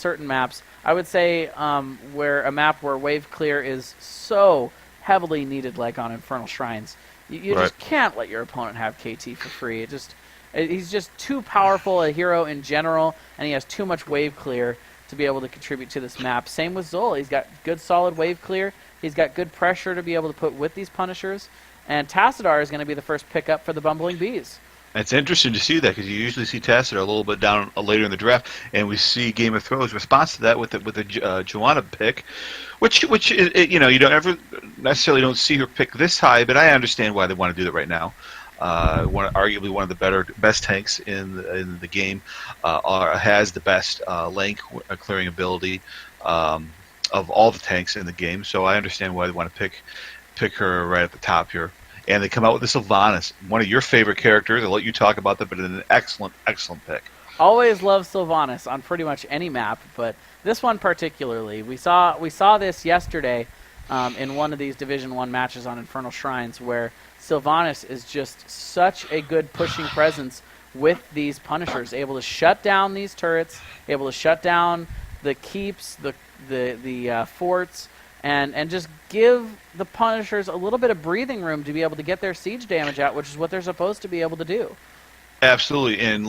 certain maps. I would say where a map where wave clear is so heavily needed, like on Infernal Shrines, you Right. just can't let your opponent have KT for free. He's just too powerful a hero in general, and he has too much wave clear to be able to contribute to this map. Same with Zol. He's got good solid wave clear. He's got good pressure to be able to put with these Punishers. And Tassadar is going to be the first pickup for the Bumbling Bees. It's interesting to see that because you usually see Tacit a little bit down later in the draft, and we see Game of Thrones response to that with the Joanna pick, which you know, you don't ever necessarily don't see her pick this high, but I understand why they want to do that right now. Arguably one of the best tanks in the game, has the best lane clearing ability of all the tanks in the game. So I understand why they want to pick her right at the top here. And they come out with the Sylvanas, one of your favorite characters. I'll let you talk about that, but an excellent pick. Always love Sylvanas on pretty much any map, but this one particularly. We saw this yesterday in one of these Division 1 matches on Infernal Shrines, where Sylvanas is just such a good pushing presence with these Punishers, able to shut down these turrets, able to shut down the keeps, the forts, and just give the Punishers a little bit of breathing room to be able to get their siege damage out, which is what they're supposed to be able to do. Absolutely. And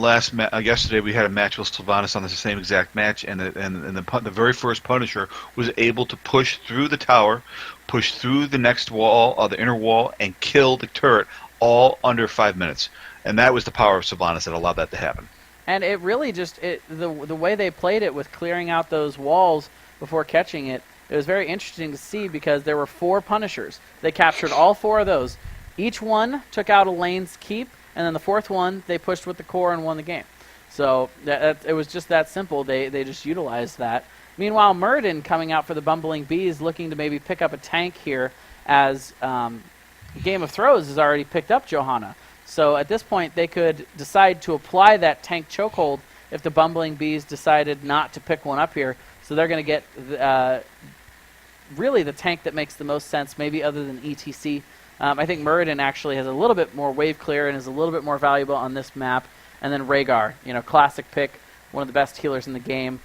yesterday we had a match with Sylvanas on the same exact match, and the very first Punisher was able to push through the tower, push through the next wall, the inner wall, and kill the turret all under 5 minutes. And that was the power of Sylvanas that allowed that to happen. And it really just the way they played it with clearing out those walls before catching it. It was very interesting to see because there were 4 Punishers. They captured all 4 of those. Each one took out a lane's keep, and then the 4th one they pushed with the core and won the game. So it was just that simple. They just utilized that. Meanwhile, Muradin coming out for the Bumbling Bees, looking to maybe pick up a tank here, as Game of Thrones has already picked up Johanna. So at this point, they could decide to apply that tank chokehold if the Bumbling Bees decided not to pick one up here. So they're going to get really the tank that makes the most sense, maybe other than ETC. I think Muradin actually has a little bit more wave clear and is a little bit more valuable on this map. And then Rhaegar, classic pick, one of the best healers in the game.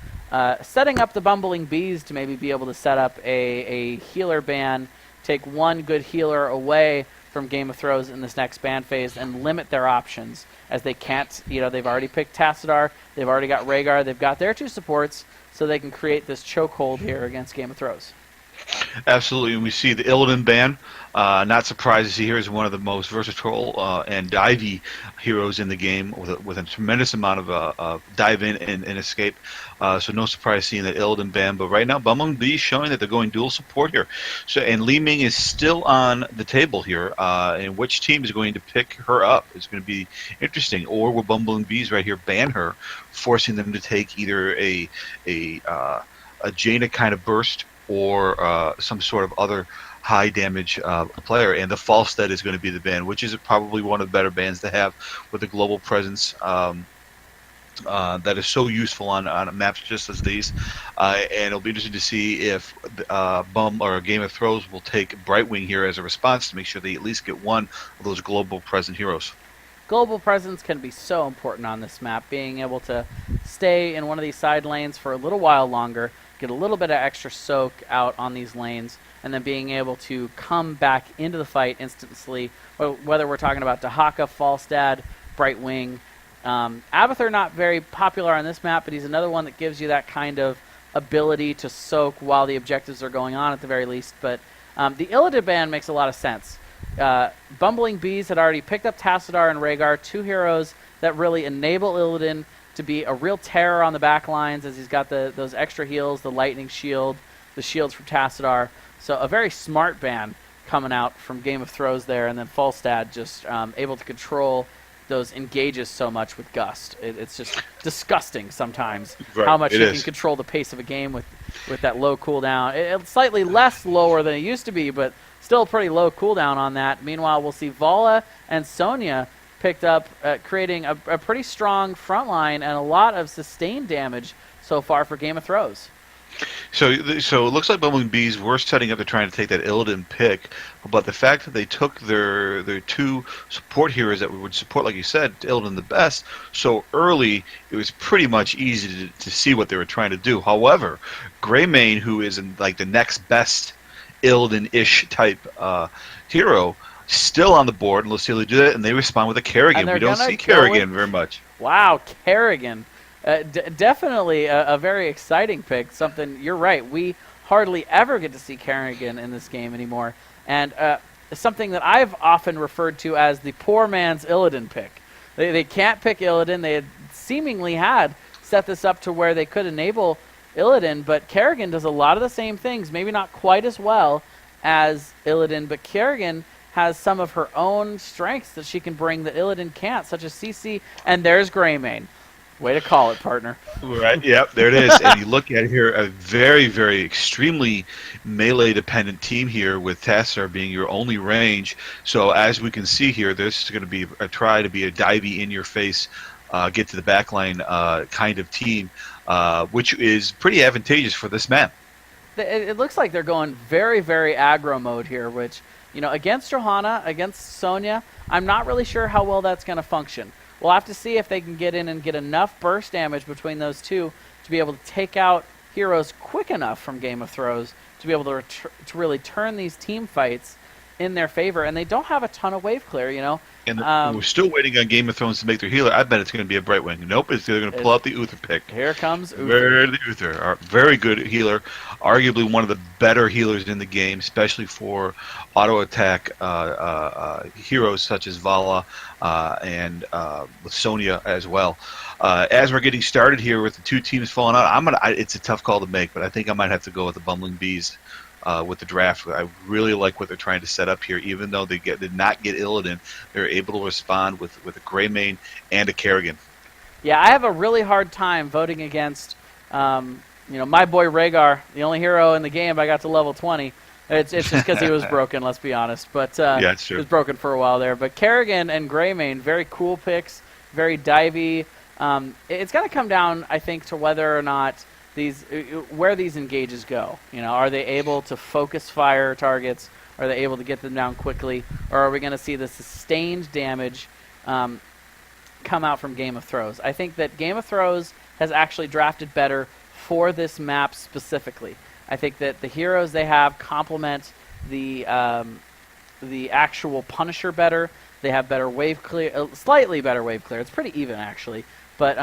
Setting up the Bumbling Bees to maybe be able to set up a healer ban, take one good healer away from Game of Thrones in this next ban phase, and limit their options, as they can't, they've already picked Tassadar, they've already got Rhaegar, they've got their 2 supports, so they can create this chokehold here against Game of Thrones. Absolutely, and we see the Illidan ban. Not surprised to see here is one of the most versatile and divey heroes in the game, with a tremendous amount of dive in and escape. So no surprise seeing that Illidan ban. But right now, Bumbling Bee is showing that they're going dual support here. So and Li Ming is still on the table here. And which team is going to pick her up? It's going to be interesting. Or will Bumbling Bees right here ban her, forcing them to take either a Jaina kind of burst, or some sort of other high damage player, and the Falstead is going to be the ban, which is probably one of the better bans to have with a global presence that is so useful on maps just as these. And it'll be interesting to see if Game of Thrones will take Brightwing here as a response to make sure they at least get one of those global present heroes. Global presence can be so important on this map, being able to stay in one of these side lanes for a little while longer, get a little bit of extra soak out on these lanes, and then being able to come back into the fight instantly, whether we're talking about Dahaka, Falstad, Brightwing. Abathur not very popular on this map, but he's another one that gives you that kind of ability to soak while the objectives are going on at the very least. But the Illidan ban makes a lot of sense. Bumbling Bees had already picked up Tassadar and Rhaegar, 2 heroes that really enable Illidan to be a real terror on the back lines, as he's got those extra heals, the lightning shield, the shields from Tassadar. So a very smart ban coming out from Game of Thrones there, and then Falstad just able to control those engages so much with Gust. It's just disgusting sometimes how much he can control the pace of a game with that low cooldown. It's slightly less lower than it used to be, but still pretty low cooldown on that. Meanwhile, we'll see Vala and Sonya picked up, creating a pretty strong front line and a lot of sustained damage so far for Game of Thrones. So it looks like Bumbling Bees were setting up to trying to take that Illidan pick, but the fact that they took their two support heroes that would support, like you said, Illidan the best, so early, it was pretty much easy to see what they were trying to do. However, Greymane, who is in like the next best Illidan-ish type hero, still on the board, and let's see how they do that, and they respond with a And Kerrigan. they're We don't gonna see go with Kerrigan very much. wow, Kerrigan. Definitely a very exciting pick. Something you're right. We hardly ever get to see Kerrigan in this game anymore, and something that I've often referred to as the poor man's Illidan pick. They can't pick Illidan. They had seemingly had set this up to where they could enable Illidan, but Kerrigan does a lot of the same things. Maybe not quite as well as Illidan, but Kerrigan has some of her own strengths that she can bring that Illidan can't, such as CC. And there's Greymane. Way to call it, partner. Right. Yep. There it is. And you look at here, a very, very extremely melee-dependent team here, with Tassar being your only range. So as we can see here, this is going to be a try to be a divey in-your-face, get to the backline kind of team, which is pretty advantageous for this map. It looks like they're going very, very aggro mode here, which, against Johanna, against Sonya, I'm not really sure how well that's going to function. We'll have to see if they can get in and get enough burst damage between those two to be able to take out heroes quick enough from Game of Thrones to be able to really turn these team fights in their favor. And they don't have a ton of wave clear, And we're still waiting on Game of Thrones to make their healer. I bet it's going to be a Brightwing. Nope, they're going to pull out the Uther pick. Here comes Uther. Very Uther, very good healer, arguably one of the better healers in the game, especially for auto attack heroes such as Vala and with Sonya as well. As we're getting started here with the two teams falling out, it's a tough call to make, but I think I might have to go with the Bumbling Bees. With the draft, I really like what they're trying to set up here. Even though they did not get Illidan, they're able to respond with a Greymane and a Kerrigan. Yeah, I have a really hard time voting against, my boy Rhaegar, the only hero in the game I got to level 20. It's just because he was broken, let's be honest. But yeah, it's true. He was broken for a while there. But Kerrigan and Greymane, very cool picks, very divey. It's going to come down, I think, to whether or not where these engages go. Are they able to focus fire targets? Are they able to get them down quickly? Or are we going to see the sustained damage come out from Game of Thrones? I think that Game of Thrones has actually drafted better for this map specifically. I think that the heroes they have complement the actual Punisher better. They have better wave clear, slightly better wave clear. It's pretty even actually. But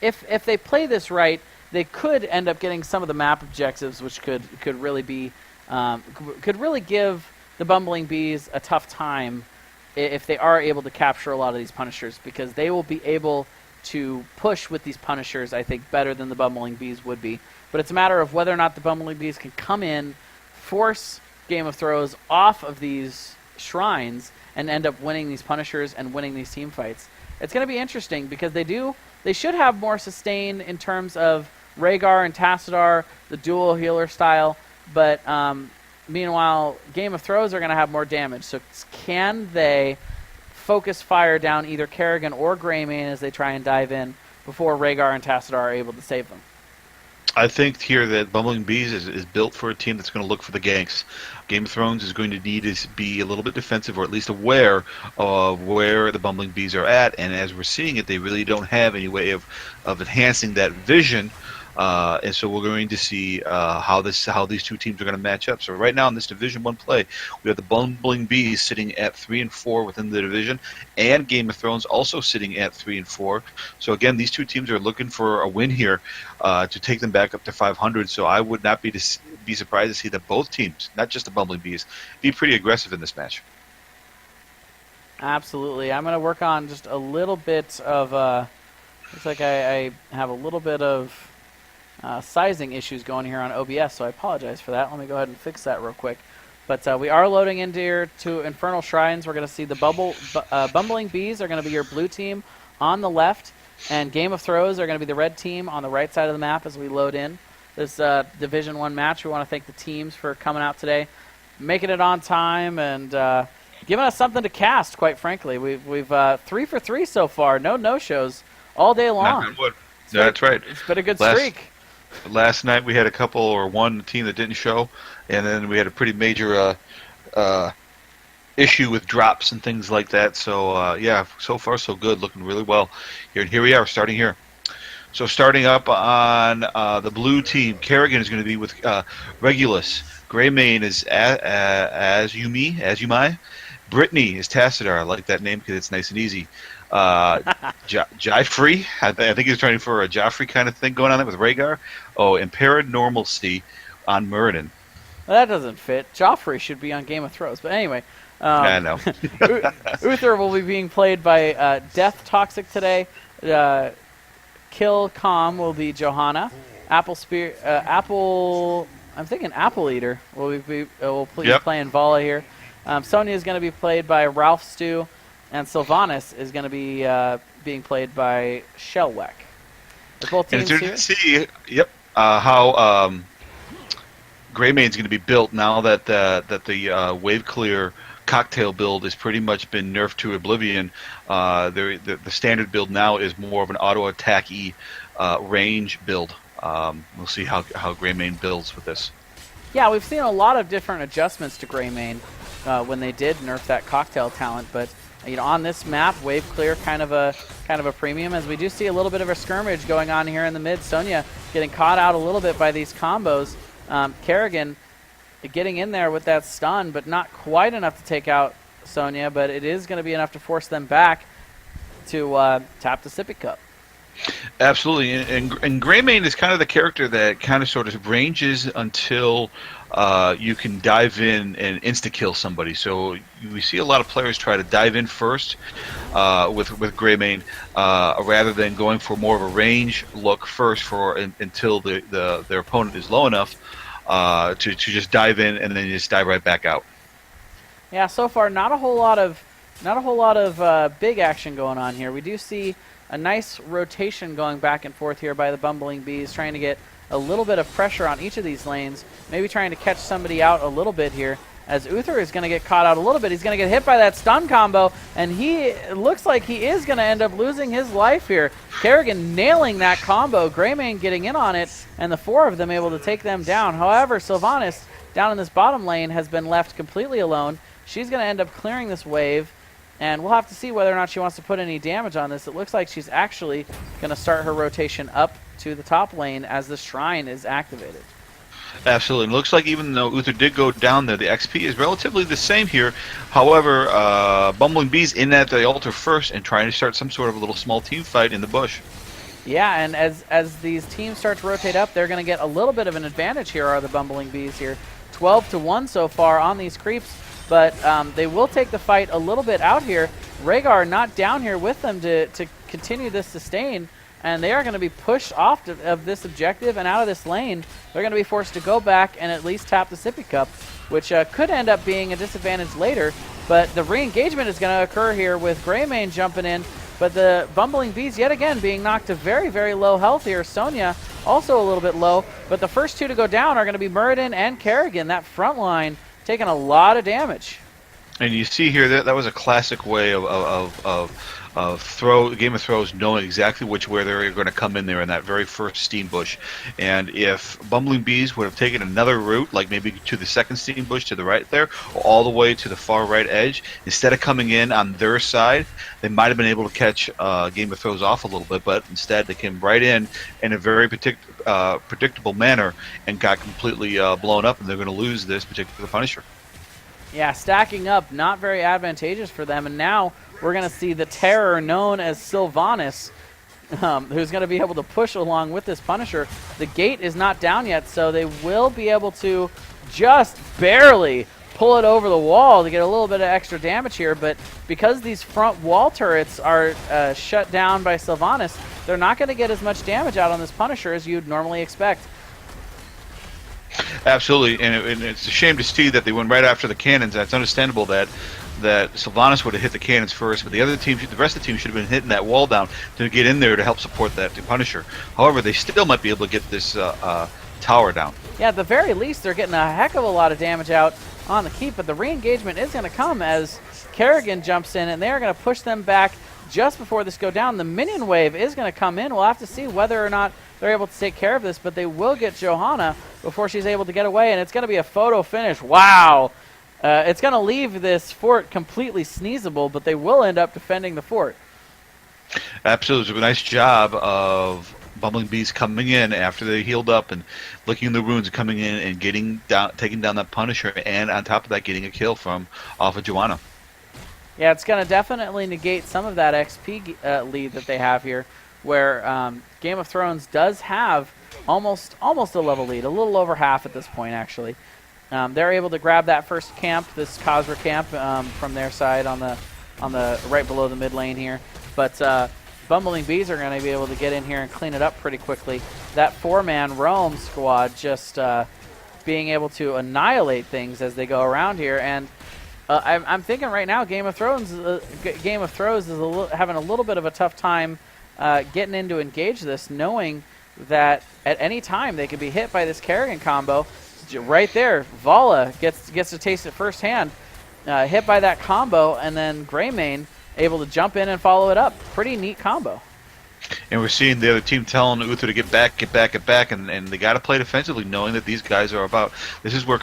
if they play this right, they could end up getting some of the map objectives, which could really be could really give the Bumbling Bees a tough time if they are able to capture a lot of these Punishers, because they will be able to push with these Punishers, I think, better than the Bumbling Bees would be. But it's a matter of whether or not the Bumbling Bees can come in, force Game of Thrones off of these shrines, and end up winning these Punishers and winning these team fights. It's going to be interesting because they should have more sustain in terms of Rhaegar and Tassadar, the dual healer style, but meanwhile, Game of Thrones are going to have more damage. So can they focus fire down either Kerrigan or Greymane as they try and dive in before Rhaegar and Tassadar are able to save them? I think here that Bumbling Bees is built for a team that's going to look for the ganks. Game of Thrones is going to need to be a little bit defensive, or at least aware of where the Bumbling Bees are at. And as we're seeing it, they really don't have any way of enhancing that vision. And so we're going to see how these two teams are going to match up. So right now in this Division 1 play, we have the Bumbling Bees sitting at 3-4 within the division, and Game of Thrones also sitting at 3-4. So again, these two teams are looking for a win here to take them back up to 500. So I would not be surprised to see that both teams, not just the Bumbling Bees, be pretty aggressive in this match. Absolutely. I'm going to work on just a little bit of... looks like I have a little bit of... sizing issues going here on OBS, so I apologize for that. Let me go ahead and fix that real quick. But we are loading into here to Infernal Shrines. We're going to see the Bumbling Bees are going to be your blue team on the left, and Game of Thrones are going to be the red team on the right side of the map as we load in this Division 1 match. We want to thank the teams for coming out today, making it on time, and giving us something to cast, quite frankly. We've 3 for 3 so far. No no-shows all day long. That's right. It's been a good streak. Last night we had a couple or one team that didn't show, and then we had a pretty major uh, issue with drops and things like that. So yeah, so far so good, looking really well here. And here we are, starting here. So starting up on the blue team, Kerrigan is going to be with Regulus. Greymane is Azumi. Brittany is Tassadar. I like that name because it's nice and easy. Joffrey, I think he's trying for a Joffrey kind of thing going on there with Rhaegar. Oh, and Paranormalcy on Muradin. Well, that doesn't fit. Joffrey should be on Game of Thrones. But anyway, I know. Uther will be being played by Death Toxic today. Kill Calm will be Johanna. I'm thinking Apple Eater will be playing Vala here. Sonya is going to be played by Ralph Stew, and Sylvanas is going to be being played by Shellweck. Are both teams and here? See, how Greymane's going to be built now that the Wave Clear cocktail build has pretty much been nerfed to oblivion. The standard build now is more of an auto attack-y range build. We'll see how Greymane builds with this. Yeah, we've seen a lot of different adjustments to Greymane when they did nerf that cocktail talent, but on this map, Wave Clear kind of a premium, as we do see a little bit of a skirmish going on here in the mid. Sonya getting caught out a little bit by these combos. Kerrigan getting in there with that stun, but not quite enough to take out Sonya, but it is going to be enough to force them back to tap the sippy cup. Absolutely, and Greymane is kind of the character that kind of sort of ranges until you can dive in and insta-kill somebody. So we see a lot of players try to dive in first with Greymane rather than going for more of a range look first until their opponent is low enough to just dive in and then just dive right back out. Yeah, so far not a whole lot of big action going on here. We do see a nice rotation going back and forth here by the Bumbling Bees, trying to get a little bit of pressure on each of these lanes, maybe trying to catch somebody out a little bit here, as Uther is going to get caught out a little bit. He's going to get hit by that stun combo, and it looks like he is going to end up losing his life here. Kerrigan nailing that combo, Greymane getting in on it, and the four of them able to take them down. However, Sylvanas down in this bottom lane has been left completely alone. She's going to end up clearing this wave, and we'll have to see whether or not she wants to put any damage on this. It looks like she's actually going to start her rotation up to the top lane as the Shrine is activated. Absolutely. It looks like even though Uther did go down there, the XP is relatively the same here. However, Bumbling Bees in at the altar first and trying to start some sort of a little small team fight in the bush. Yeah, and as these teams start to rotate up, they're going to get a little bit of an advantage here, are the Bumbling Bees here. 12-1 so far on these creeps. But they will take the fight a little bit out here. Rhaegar not down here with them to continue this sustain, and they are going to be pushed off of this objective and out of this lane. They're going to be forced to go back and at least tap the sippy cup, which could end up being a disadvantage later. But the re-engagement is going to occur here with Greymane jumping in, but the Bumbling Bees yet again being knocked to very, very low health here. Sonya also a little bit low, but the first two to go down are going to be Muradin and Kerrigan. That front line taking a lot of damage. And you see here that was a classic way of Game of Thrones knowing exactly which way they're going to come in there in that very first steam bush. And if Bumbling Bees would have taken another route, like maybe to the second steam bush to the right there, or all the way to the far right edge, instead of coming in on their side, they might have been able to catch Game of Thrones off a little bit, but instead they came right in a very predictable manner and got completely blown up, and they're going to lose this particular Punisher. Yeah, stacking up, not very advantageous for them, and now we're going to see the terror known as Sylvanas, who's going to be able to push along with this Punisher. The gate is not down yet, so they will be able to just barely pull it over the wall to get a little bit of extra damage here, but because these front wall turrets are shut down by Sylvanas, they're not going to get as much damage out on this Punisher as you'd normally expect. Absolutely, and it's a shame to see that they went right after the cannons. That's understandable that Sylvanas would have hit the cannons first, but the rest of the team should have been hitting that wall down to get in there to help support that Punisher. However, they still might be able to get this tower down. Yeah, at the very least, they're getting a heck of a lot of damage out on the keep, but the re-engagement is going to come as Kerrigan jumps in, and they're going to push them back just before this go down. The minion wave is going to come in. We'll have to see whether or not they're able to take care of this, but they will get Johanna before she's able to get away, and it's going to be a photo finish. Wow. It's going to leave this fort completely sneezable, but they will end up defending the fort. Absolutely. It was a nice job of Bumbling Bees coming in after they healed up and looking in the ruins and coming in and taking down that Punisher, and on top of that, getting a kill from off of Joanna. Yeah, it's going to definitely negate some of that XP lead that they have here, where Game of Thrones does have almost a level lead, a little over half at this point, actually. They're able to grab that first camp, this Khazra camp, from their side on the right below the mid lane here. But Bumbling Bees are going to be able to get in here and clean it up pretty quickly. That 4-man Rome squad just being able to annihilate things as they go around here. And I'm thinking right now Game of Thrones is having a little bit of a tough time getting in to engage this, knowing that at any time they could be hit by this Kerrigan combo. Right there, Vala gets to taste it firsthand. Hit by that combo, and then Greymane able to jump in and follow it up. Pretty neat combo. And we're seeing the other team telling Uther to get back, and they got to play defensively, knowing that these guys are about. This is where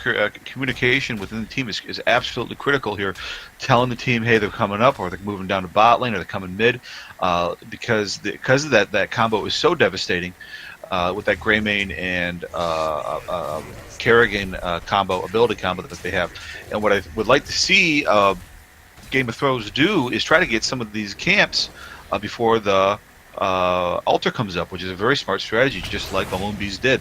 communication within the team is absolutely critical here, telling the team, hey, they're coming up, or they're moving down to bot lane, or they're coming mid, because of that combo is so devastating with that Greymane and Kerrigan ability combo that they have. And what I would like to see Game of Thrones do is try to get some of these camps before the altar comes up, which is a very smart strategy, just like Bumbling Bees did.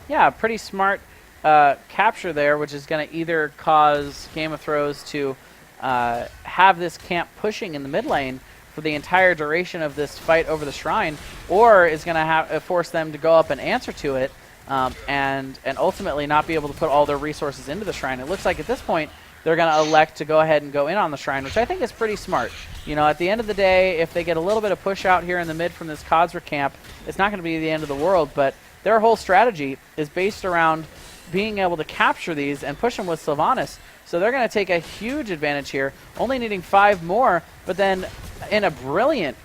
Yeah, pretty smart capture there, which is going to either cause Game of Thrones to have this camp pushing in the mid lane for the entire duration of this fight over the shrine, or is going to force them to go up and answer to it, and ultimately not be able to put all their resources into the shrine. It looks like at this point they're going to elect to go ahead and go in on the shrine, which I think is pretty smart. You know, at the end of the day, if they get a little bit of push out here in the mid from this Khazra camp, it's not going to be the end of the world, but their whole strategy is based around being able to capture these and push them with Sylvanas. So they're going to take a huge advantage here, only needing 5 more, but then in a brilliant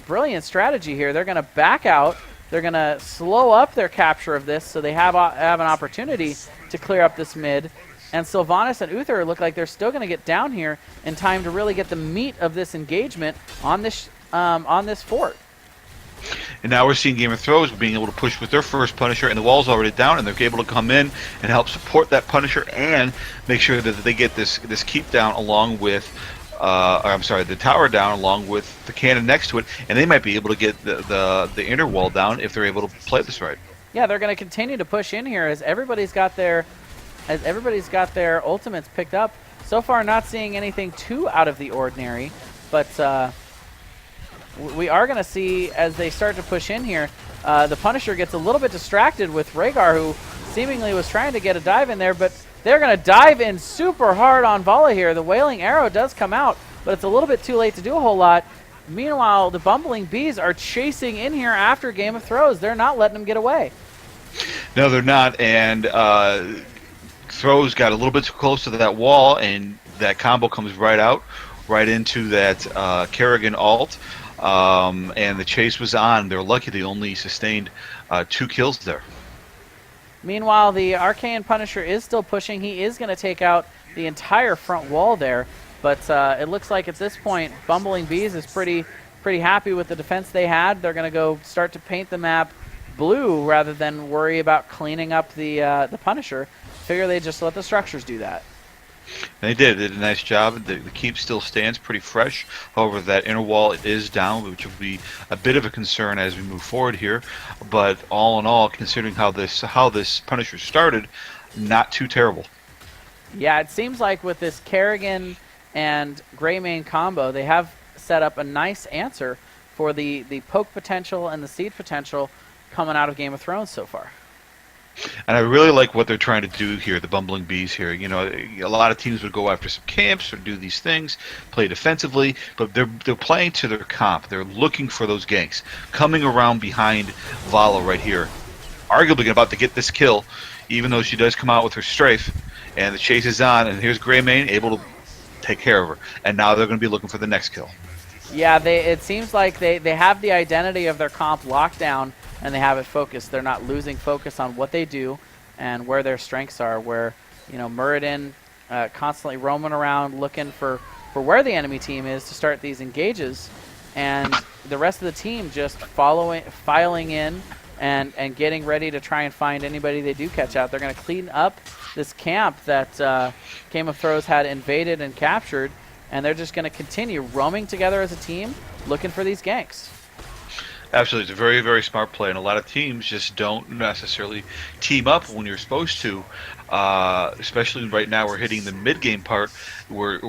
strategy here, they're going to back out. They're going to slow up their capture of this so they have an opportunity to clear up this mid. And Sylvanas and Uther look like they're still going to get down here in time to really get the meat of this engagement on this fort. And now we're seeing Game of Thrones being able to push with their first Punisher, and the wall's already down, and they're able to come in and help support that Punisher and make sure that they get this keep down along with, the tower down along with the cannon next to it, and they might be able to get the inner wall down if they're able to play this right. Yeah, they're going to continue to push in here as everybody's got their ultimates picked up. So far, not seeing anything too out of the ordinary, but we are going to see as they start to push in here, the Punisher gets a little bit distracted with Rhaegar, who seemingly was trying to get a dive in there, but they're going to dive in super hard on Vala here. The Wailing Arrow does come out, but it's a little bit too late to do a whole lot. Meanwhile, the Bumbling Bees are chasing in here after Game of Thrones. They're not letting them get away. No, they're not, and Throws got a little bit too close to that wall, and that combo comes right into that Kerrigan ult, and the chase was on. They're lucky they only sustained 2 kills there. Meanwhile, the Arcane Punisher is still pushing. He is going to take out the entire front wall there, but it looks like at this point, Bumbling Bees is pretty happy with the defense they had. They're going to go start to paint the map blue rather than worry about cleaning up the Punisher. Figure they just let the structures do that. They did a nice job. The keep still stands pretty fresh. However, that inner wall is down, which will be a bit of a concern as we move forward here. But all in all, considering how this Punisher started, not too terrible. Yeah, it seems like with this Kerrigan and Greymane combo, they have set up a nice answer for the poke potential and the seed potential coming out of Game of Thrones so far. And I really like what they're trying to do here, the Bumbling Bees here. You know, a lot of teams would go after some camps or do these things, play defensively, but they're playing to their comp. They're looking for those ganks, coming around behind Vala right here, arguably about to get this kill, even though she does come out with her strafe, and the chase is on, and here's Greymane able to take care of her. And now they're going to be looking for the next kill. Yeah, it seems like they have the identity of their comp locked down. and they have it focused. They're not losing focus on what they do and where their strengths are, where, Muradin constantly roaming around looking for where the enemy team is to start these engages, and the rest of the team just filing in and getting ready to try and find anybody they do catch out. They're going to clean up this camp that Game of Thrones had invaded and captured, and they're just going to continue roaming together as a team, looking for these ganks. Absolutely, it's a very, very smart play, and a lot of teams just don't necessarily team up when you're supposed to. Especially right now, we're hitting the mid-game part, where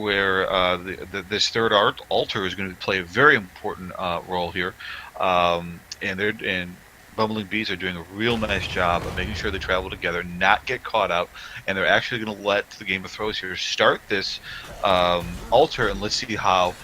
this third altar is going to play a very important role here, and Bumbling Bees are doing a real nice job of making sure they travel together, not get caught out, and they're actually going to let the Game of Thrones here start this altar, and let's see how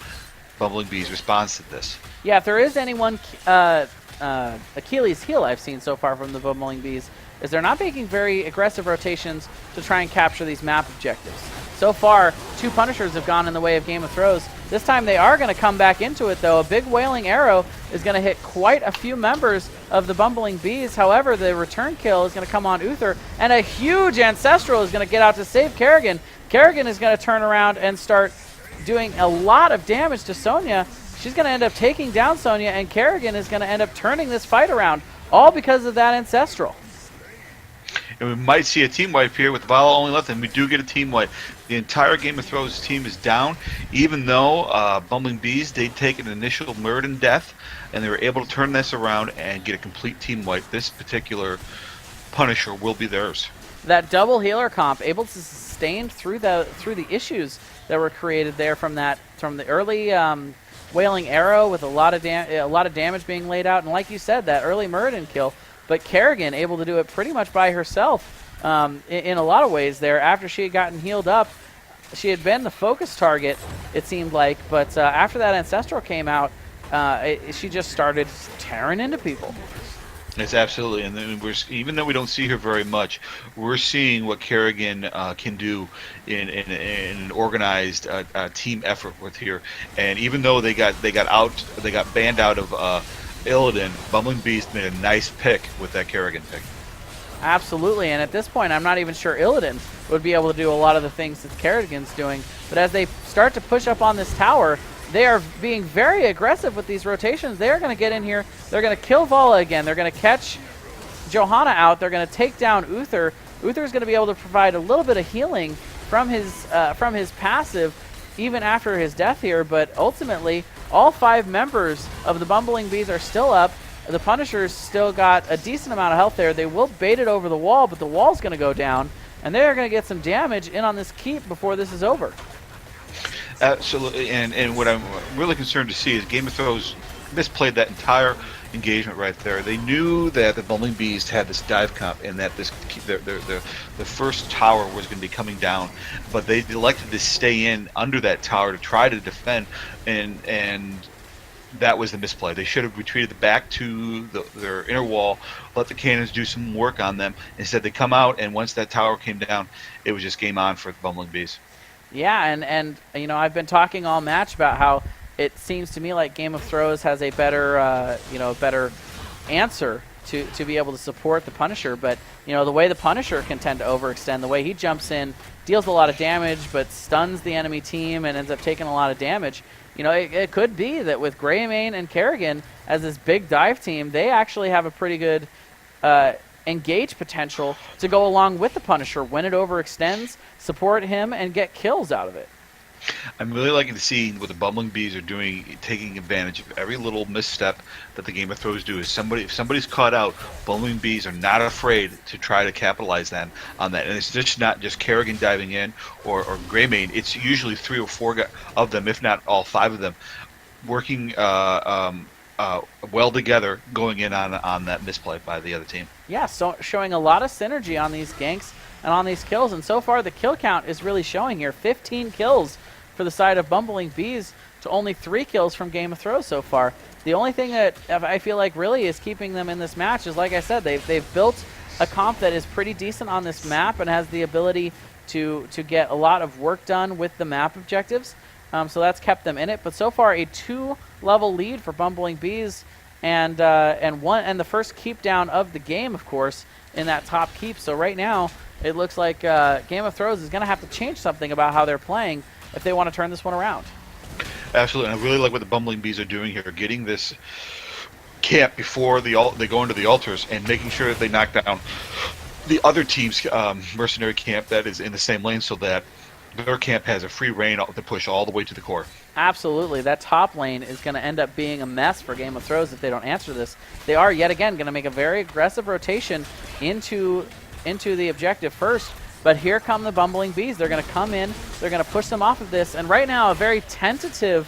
Bumbling Bees responds to this. Yeah, if there is anyone Achilles' heel I've seen so far from the Bumbling Bees, is they're not making very aggressive rotations to try and capture these map objectives. So far, 2 Punishers have gone in the way of Game of Thrones. This time they are going to come back into it, though. A big Wailing Arrow is going to hit quite a few members of the Bumbling Bees. However, the return kill is going to come on Uther, and a huge Ancestral is going to get out to save Kerrigan. Kerrigan is going to turn around and start doing a lot of damage to Sonya. She's going to end up taking down Sonya, and Kerrigan is going to end up turning this fight around, all because of that Ancestral. And we might see a team wipe here with Vala only left, and we do get a team wipe. The entire Game of Thrones team is down, even though Bumbling Bees did take an initial Muradin death, and they were able to turn this around and get a complete team wipe. This particular Punisher will be theirs. That double healer comp, able to sustain through the issues that were created there from the early Wailing Arrow with a lot of damage being laid out, and like you said, that early Muradin kill. But Kerrigan able to do it pretty much by herself in a lot of ways there. After she had gotten healed up, she had been the focus target, it seemed like. But after that Ancestral came out, she just started tearing into people. It's absolutely, and then even though we don't see her very much, we're seeing what Kerrigan can do in an organized team effort with here. And even though they got banned out of Illidan, Bumbling Beast made a nice pick with that Kerrigan pick. Absolutely, and at this point, I'm not even sure Illidan would be able to do a lot of the things that Kerrigan's doing. But as they start to push up on this tower, they are being very aggressive with these rotations. They are going to get in here. They're going to kill Vala again. They're going to catch Johanna out. They're going to take down Uther. Uther's going to be able to provide a little bit of healing from his passive, even after his death here. But ultimately, all 5 members of the Bumbling Bees are still up. The Punishers still got a decent amount of health there. They will bait it over the wall, but the wall's going to go down, and they're going to get some damage in on this keep before this is over. Absolutely, and what I'm really concerned to see is Game of Thrones misplayed that entire engagement right there. They knew that the Bumbling Beast had this dive comp and that the first tower was going to be coming down, but they elected to stay in under that tower to try to defend, and that was the misplay. They should have retreated back to their inner wall, let the cannons do some work on them. Instead, they come out, and once that tower came down, it was just game on for the Bumbling Bees. Yeah, and I've been talking all match about how it seems to me like Game of Thrones has a better better answer to be able to support the Punisher. But the way the Punisher can tend to overextend, the way he jumps in, deals a lot of damage, but stuns the enemy team and ends up taking a lot of damage. It could be that with Greymane and Kerrigan as this big dive team, they actually have a pretty good engage potential to go along with the Punisher when it overextends, support him, and get kills out of it. I'm really liking to see what the Bumbling Bees are doing, taking advantage of every little misstep that the Game of Thrones do. If somebody's caught out, Bumbling Bees are not afraid to try to capitalize on that. And it's just not just Kerrigan diving in or Greymane. It's usually 3 or 4 of them, if not all 5 of them, working well together, going in on that misplay by the other team. Yeah, so showing a lot of synergy on these ganks and on these kills. And so far, the kill count is really showing here. 15 kills for the side of Bumbling Bees to only 3 kills from Game of Thrones so far. The only thing that I feel like really is keeping them in this match is, like I said, they've built a comp that is pretty decent on this map and has the ability to get a lot of work done with the map objectives. So that's kept them in it. But so far, a 2-level lead for Bumbling Bees. and the first keep down of the game, of course, in that top keep. So right now, it looks like Game of Thrones is going to have to change something about how they're playing if they want to turn this one around. Absolutely, and I really like what the Bumbling Bees are doing here, getting this camp before they go into the altars and making sure that they knock down the other team's mercenary camp that is in the same lane, so that their camp has a free reign to push all the way to the core. Absolutely. That top lane is going to end up being a mess for Game of Thrones if they don't answer this. They are, yet again, going to make a very aggressive rotation into the objective first. But here come the Bumbling Bees. They're going to come in. They're going to push them off of this. And right now, a very tentative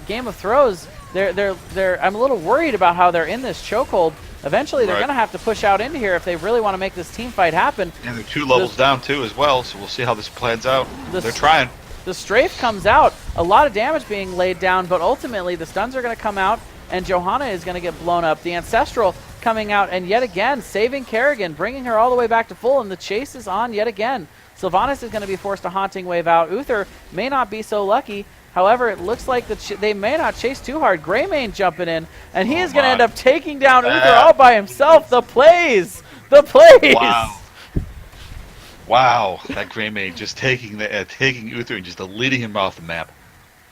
Game of Thrones. I'm a little worried about how they're in this chokehold. Eventually, they're going to have to push out into here if they really want to make this team fight happen. And they're 2 levels down, too, as well, so we'll see how this plans out. They're trying. The strafe comes out. A lot of damage being laid down, but ultimately the stuns are going to come out, and Johanna is going to get blown up. The Ancestral coming out, and yet again, saving Kerrigan, bringing her all the way back to full, and the chase is on yet again. Sylvanas is going to be forced to Haunting Wave out. Uther may not be so lucky. However, it looks like they may not chase too hard. Greymane jumping in, and he is going to end up taking down Uther all by himself. The plays! The plays! Wow, that Greymane just taking Uther and just leading him off the map.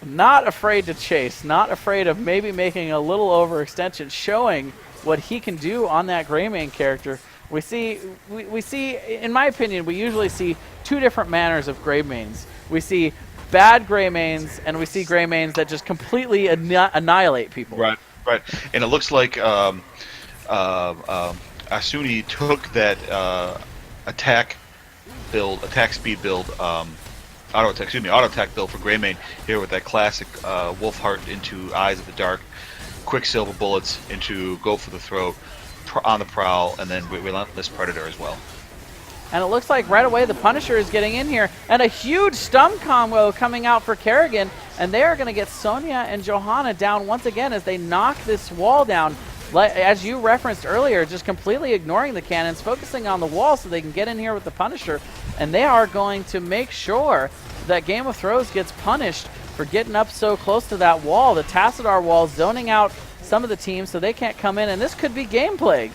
Not afraid to chase, not afraid of maybe making a little overextension, showing what he can do on that Greymane character. We see, in my opinion, we usually see 2 different manners of Greymanes. We see bad Greymanes, and we see Greymanes that just completely annihilate people. Right. And it looks like Asuni took that attack speed build, auto attack build for Greymane here with that classic wolf heart into Eyes of the Dark, Quicksilver bullets into Go for the Throat, on the prowl, and then Relentless Predator as well. And it looks like right away the Punisher is getting in here, and a huge stun combo coming out for Kerrigan, and they are going to get Sonya and Johanna down once again as they knock this wall down. As you referenced earlier, just completely ignoring the cannons, focusing on the wall so they can get in here with the Punisher, and they are going to make sure that Game of Thrones gets punished for getting up so close to that wall, the Tassadar wall, zoning out some of the teams so they can't come in, and this could be Game Plague.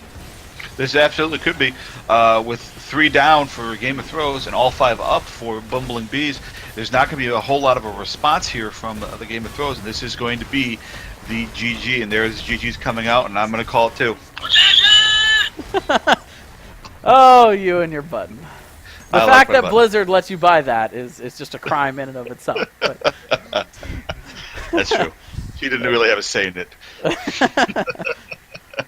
This absolutely could be. With 3 down for Game of Thrones and all 5 up for Bumbling Bees, there's not going to be a whole lot of a response here from the Game of Thrones, and this is going to be the GG, and there's GG's coming out, and I'm going to call it too. Oh, you and your button. The I fact like that Blizzard lets you buy that is just a crime in and of itself. That's true. She didn't really have a say in it.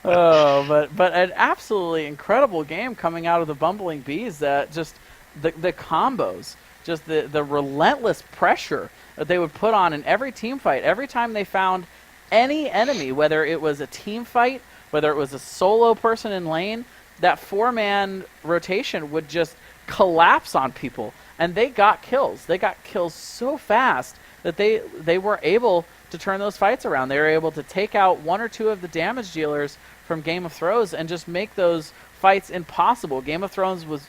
Oh, but an absolutely incredible game coming out of the Bumbling Bees. That just the combos, just the relentless pressure that they would put on in every team fight. Every time they found any enemy, whether it was a team fight, whether it was a solo person in lane, that 4-man rotation would just collapse on people, and they got kills. They got kills so fast that they were able to turn those fights around. They were able to take out 1 or 2 of the damage dealers from Game of Thrones and just make those fights impossible. Game of Thrones would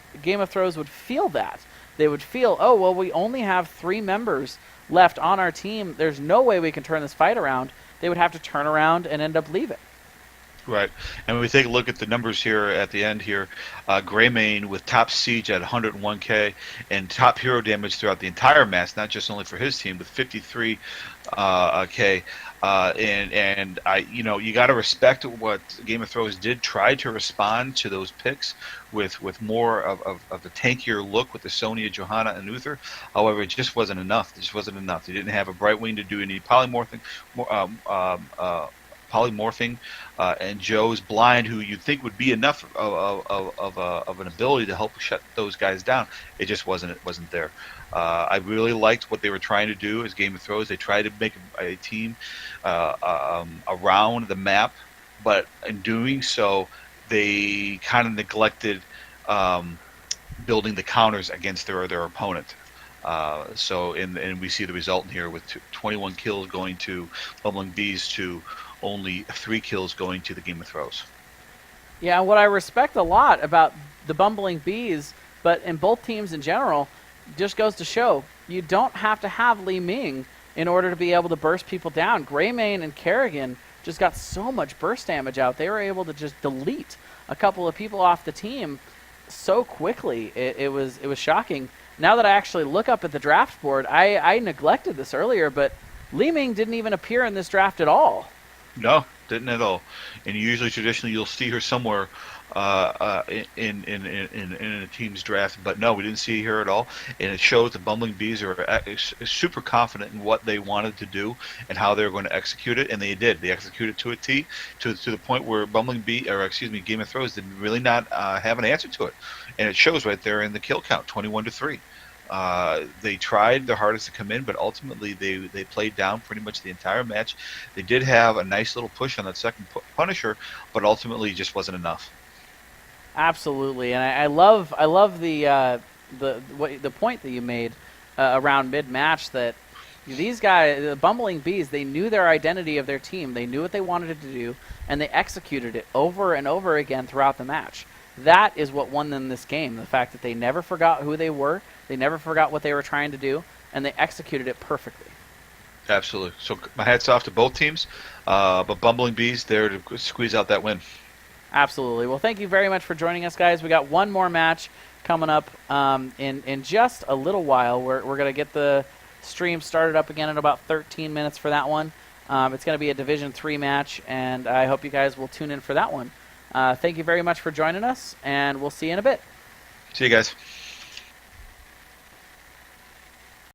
feel that. They would feel, oh, well, we only have 3 members left on our team. There's no way we can turn this fight around. They would have to turn around and end up leaving. Right. And when we take a look at the numbers here at the end here, Greymane with top siege at 101k and top hero damage throughout the entire match, not just only for his team, with 53k. And you got to respect what Game of Thrones did try to respond to those picks with more of the tankier look with the Sonya, Johanna, and Uther. However, it just wasn't enough. They didn't have a Brightwing to do any polymorphing, and Joe's blind, who you'd think would be enough of an ability to help shut those guys down. It just wasn't there. I really liked what they were trying to do as Game of Thrones. They tried to make a team around the map, but in doing so, they kind of neglected building the counters against their opponent. And we see the result in here with 21 kills going to Bumbling Bees to only 3 kills going to the Game of Thrones. Yeah, what I respect a lot about the Bumbling Bees, but in both teams in general, just goes to show you don't have to have Li Ming in order to be able to burst people down. Greymane and Kerrigan just got so much burst damage out. They were able to just delete a couple of people off the team so quickly. It was shocking. Now that I actually look up at the draft board, I neglected this earlier, but Li Ming didn't even appear in this draft at all. No, didn't at all. And usually, traditionally, you'll see her somewhere in a team's draft, but no, we didn't see her at all. And it shows the Bumbling Bees are super confident in what they wanted to do and how they were going to execute it, and they did. They executed to a T, to the point where Game of Thrones did really not have an answer to it, and it shows right there in the kill count, 21-3. They tried their hardest to come in, but ultimately they played down pretty much the entire match. They did have a nice little push on that second Punisher, but ultimately it just wasn't enough. Absolutely, and I love the point that you made around mid match, that these guys, the Bumbling Bees, they knew their identity of their team. They knew what they wanted to do, and they executed it over and over again throughout the match. That is what won them this game. The fact that they never forgot who they were, they never forgot what they were trying to do, and they executed it perfectly. Absolutely. So my hats off to both teams, but Bumbling Bees there to squeeze out that win. Absolutely. Well, thank you very much for joining us, guys. We got one more match coming up in just a little while. We're going to get the stream started up again in about 13 minutes for that one. It's going to be a Division 3 match, and I hope you guys will tune in for that one. Thank you very much for joining us, and we'll see you in a bit. See you guys.